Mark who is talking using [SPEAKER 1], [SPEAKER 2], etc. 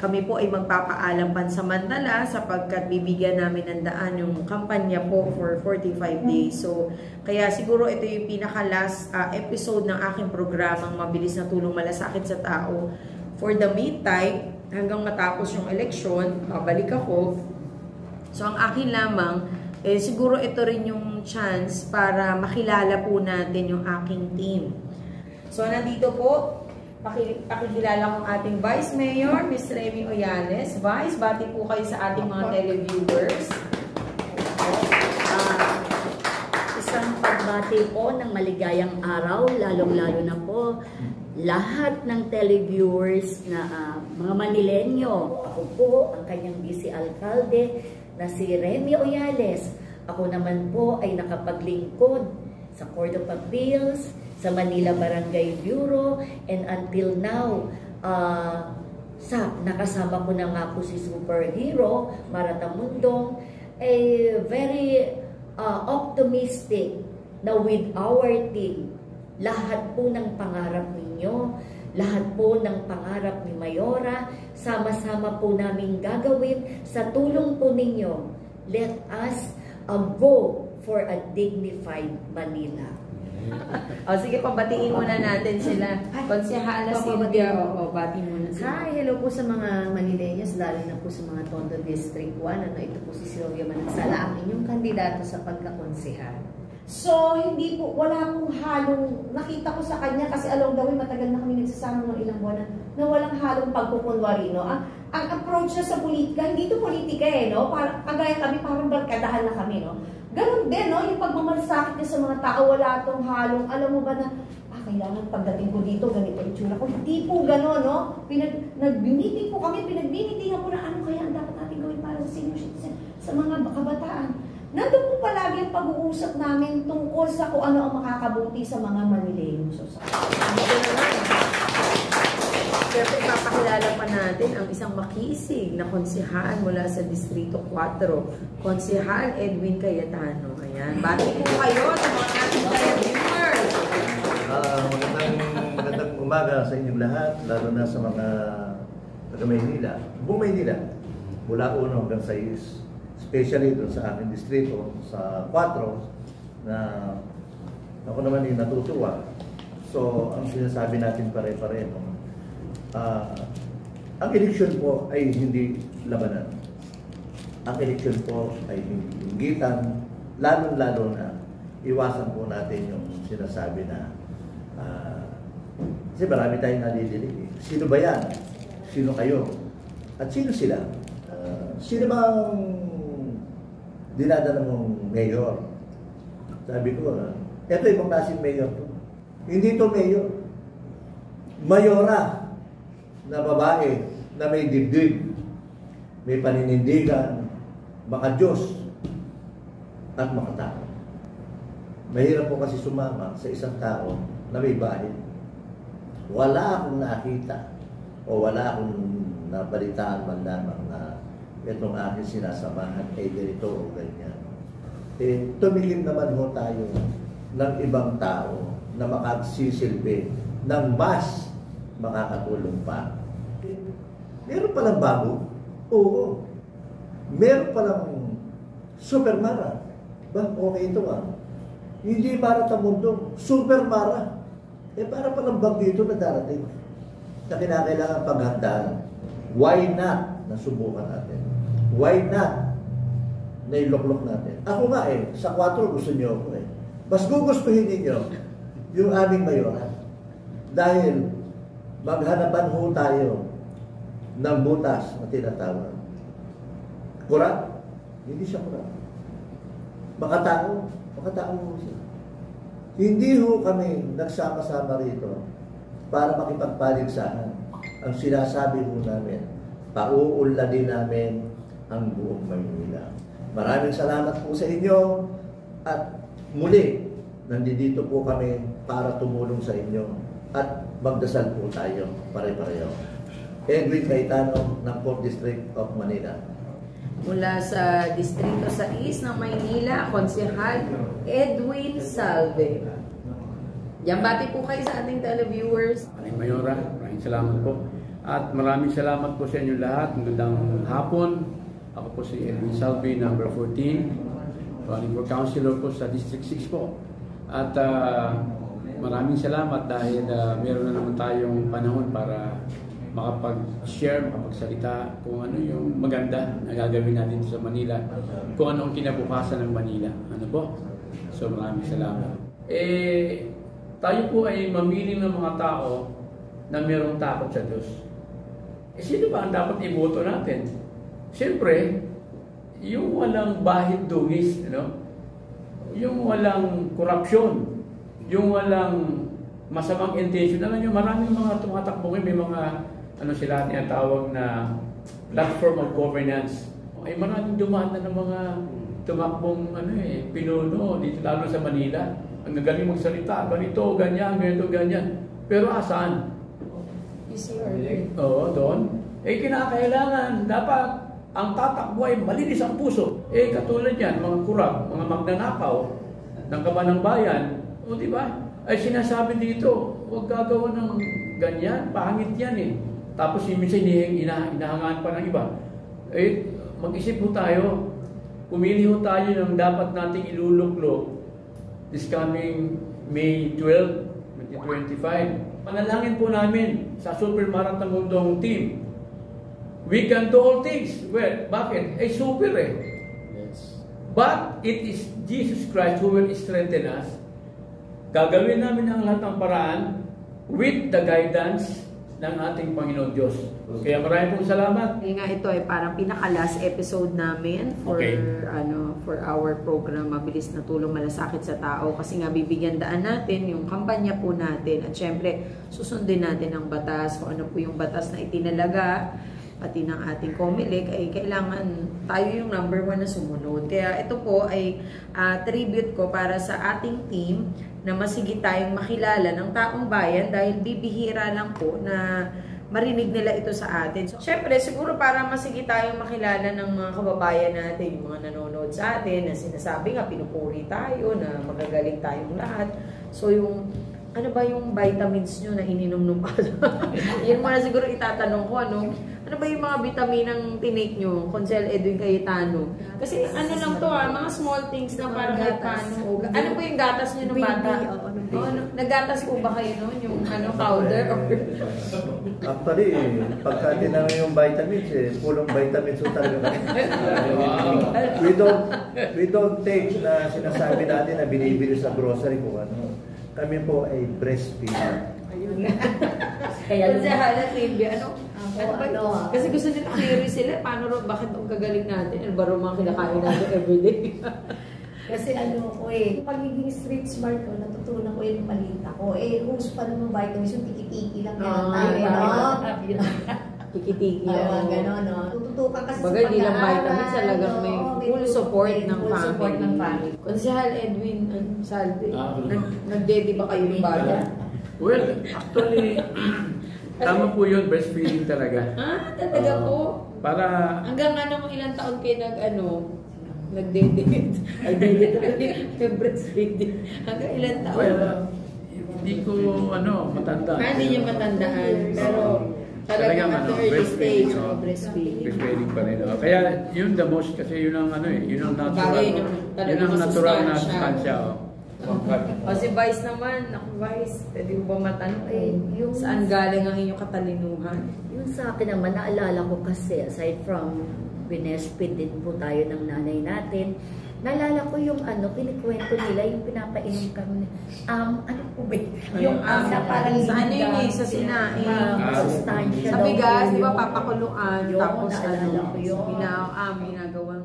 [SPEAKER 1] kami po ay magpapaalam pansamantala sapagkat bibigyan namin ng daan yung kampanya po for 45 days. So, kaya siguro ito yung pinaka-last episode ng aking programang Mabilis na Tulong Malasakit sa Tao. For the meantime, hanggang matapos yung eleksyon, babalik ako. So, ang akin lamang, siguro ito rin yung chance para makilala po natin yung aking team. So, nandito po, pakikilala ko ang ating Vice Mayor, Ms. Remy Oyales. Vice, bati po kayo sa ating mga televiewers.
[SPEAKER 2] Isang pagbati po ng maligayang araw, lalong-lalo na po lahat ng televiewers na mga Manilenyo. Ako po, ang kanyang vice alcalde na si Remy Oyales. Ako naman po ay nakapaglingkod sa Court of Appeals, sa Manila Barangay Bureau, and until now, nakasama ko na nga po si Superhero, Maratamundong, very optimistic na with our team, lahat po ng pangarap ninyo, lahat po ng pangarap ni Mayora, sama-sama po namin gagawin sa tulong po ninyo. Let us go for a dignified Manila.
[SPEAKER 1] Sige, pabatiin muna natin sila. Konsehala Silvia, bati muna sila.
[SPEAKER 3] Hi, hello po sa mga Manileños, lalo na po sa mga Tondo District 1. Ito po si Silvia Manansala, ang inyong kandidato sa pagkakonsehal. So, hindi po, wala pong halong, nakita ko sa kanya kasi along the way, matagal na kami nagsasama ng ilang buwan na walang halong pagkukunwari, no? Ang approach na sa politika, hindi ito politika no? Kagaya kami, parang barkadahan na kami, no? Ganon din, no? Yung pagmamalasakit niya sa mga tao, wala itong halong, alam mo ba na, kailangan pagdating ko dito, ganito yung tsura ko. Hindi po ganon, no? Nag-meeting po kami, pinag-meetingan po na ano kaya ang dapat natin gawin para sa senior citizen, sa mga kabataan. Nandun po palagi ang pag-uusap namin tungkol sa kung ano ang makakabuti sa mga Manileños.
[SPEAKER 1] Siyempre, papakilala pa natin ang isang makisig na konsehal mula sa Distrito 4, Konsehal Edwin Cayetano. Ayan. Bati po kayo sa mga ating televiewers.
[SPEAKER 4] Magandang umaga sa inyong lahat, lalo na sa mga taga-Maynila. Buong Maynila, mula 1 hanggang 6. Especially doon sa aking distrito, sa 4, na ako naman ay natutuwa. So, ang sinasabi natin pare-pareho, ang eleksyon po ay hindi labanan. Ang eleksyon po ay hindi inggitan, lalong-lalo na iwasan po natin yung sinasabi na kasi marami tayong nadidinig. Sino ba yan? Sino kayo? At sino sila? Sino bang dinadala mong mayor? Sabi ko, eto ibang klaseng mayor to. Hindi to mayor. Mayora na babae na may dibdib, may paninindigan, maka-Diyos at makatao. Mahirap po kasi sumama sa isang tao na may bahid. Wala akong nakita o wala akong nabalitaan man lamang na itong aking sinasamahan ay ganito o ganyan. Tumingin naman ho tayo ng ibang tao na makagsisilbi ng mas makakatulong pa. Meron palang bago? Oo. Meron palang Supermara. Ba, okay ito Hindi Maratamundong, Supermara. Para palang bagyo na darating na kinakailangan paghandaan. Why not? Nasubukan natin. Why not? Nailoklok natin. Ako nga sa 4 gusto niyo ako Mas gugustuhin ninyo yung aming mayoran. Dahil maghanapan ho tayo ng butas na tinatawag. Kurat? Hindi siya kurat. Makatao? Makatao ho siya. Hindi ho kami nagsama-sama rito para makipagpaligsahan. Ang sinasabi ho namin, pauuladin namin ang buong Maynila. Maraming salamat po sa inyo at muli, nandito po kami para tumulong sa inyo at magdasal po tayo pare-pareho. Edwin Cayetano ng 4th District of Manila.
[SPEAKER 1] Mula sa Distrito 6 ng Maynila, Konsehal Edwin Salve. Yan, bati po kayo sa ating televiewers.
[SPEAKER 5] Mayora, maraming salamat po. At maraming salamat po sa inyo lahat. Magandang hapon. Ako po si Edwin Salvi, number 14. Running for councilor po sa District 6 po. At maraming salamat dahil meron na naman tayong panahon para makapag-share, makapagsalita kung ano yung maganda na gagawin natin sa Manila, kung ano ang kinabukasan ng Manila. Ano po? So maraming salamat. Tayo po ay mamili ng mga tao na mayroong takot sa Diyos. Sino ba ang dapat iboto natin? Siyempre, yung walang bahid dungis, yung walang korupsyon, yung walang masamang intention. Alam nyo, maraming mga tumatakbo ngayon, may mga sila tinatawag na platform of governance. Ay maraming dumaan na ng mga tumakbong pinuno dito lalo sa Manila. Ang gagaling magsalita, ganito, ganyan, ganito, ganyan. Pero asan? Oo, doon. Kinakailangan, dapat ang tatakbo ay malinis ang puso. Katulad yan, mga kurap, mga magnanakaw ng kabanang bayan, di ba? Ay sinasabi dito, huwag gagawa ng ganyan, pangit yan Tapos minsan inahangaan pa ng iba. Mag-isip po tayo, pumili po tayo ng dapat nating iluluklok this coming May 12, 2025. Panalangin po namin sa Super Marathon Mundong team. We can do all things. Well, bakit? Super Yes. But it is Jesus Christ who will strengthen us. Gagawin namin ang lahat ng paraan with the guidance ng ating Panginoon Diyos. Kaya maraming pong salamat.
[SPEAKER 1] Ito ay parang pinaka-last episode namin for for our program Mabilis na Tulong Malasakit sa Tao, kasi nga bibigyan daan natin yung kampanya po natin at syempre susundin natin ang batas, kung ano po yung batas na itinalaga pati ng ating COMELEC, ay kailangan tayo yung number 1 na sumunod. Kaya ito po ay tribute ko para sa ating team na masigit tayong makilala ng taong bayan dahil bibihira lang po na marinig nila ito sa atin. So, syempre, siguro para masigit tayong makilala ng mga kababayan natin, yung mga nanonood sa atin, na sinasabi nga, pinupuri tayo, na magagaling tayong lahat. So, yung ano ba yung vitamins nyo na ininom nung paso? Yan muna siguro itatanong ko, ano ba yung mga vitaminang tinake nyo? Consel Edwin Cayetano. Kasi ano lang to mga small things na parang paano. Ano po yung gatas nyo nung bata? Naggatas po ba kayo noon? Yung powder?
[SPEAKER 4] Actually, pagka tinanong yung vitamins, pulong vitamins talaga. We don't take na sinasabi natin na binibili sa grocery kung ano. Kami po ay breastfeeding.
[SPEAKER 1] Ayun. Kaya sa halat trivia, kasi gusto nila curious sila, bakit ang gagaling natin? Ano ba mga kinakain natin everyday?
[SPEAKER 3] Kasi pagiging street smart ko, natutunan ko yung palita ko. Host pa naman vitamins, yung tiki-tiki lang tayo,
[SPEAKER 1] Tiki-tiki
[SPEAKER 3] lang. Gano'n, Tututukan kasi
[SPEAKER 1] bagay, di lang vitamins, talagang may full support ng family. Konsehal Edwin Salve, nag-daddy ba kayo ng bata?
[SPEAKER 5] Well, actually, tama po yun, breastfeeding talaga.
[SPEAKER 1] Talaga po?
[SPEAKER 5] Para...
[SPEAKER 1] Hanggang ilang taon kayo nag-date? Ay, date breastfeeding. Hanggang ilang taon?
[SPEAKER 5] Well, hindi ko, matanda.
[SPEAKER 1] Hindi niyo matandaan. Pero, talagang at the early stage of breastfeeding.
[SPEAKER 5] Breastfeeding pa rin. Kaya, yun the most, kasi yun ang yun ang natural. Yun ang natural na sustansya.
[SPEAKER 1] Si Vice naman, Vice, pwede mo ba matanong saan galing ang inyong katalinuhan?
[SPEAKER 2] Yung sa akin naman, naalala ko kasi, aside from binespid din po tayo ng nanay natin, naalala ko yung kinikwento nila, yung pinapainom kami, ano po ba? Yung na parang
[SPEAKER 1] sa sa sinain.
[SPEAKER 2] Sustansya.
[SPEAKER 1] Sa bigas, di ba, papakuluan,
[SPEAKER 2] tapos
[SPEAKER 1] ginagawang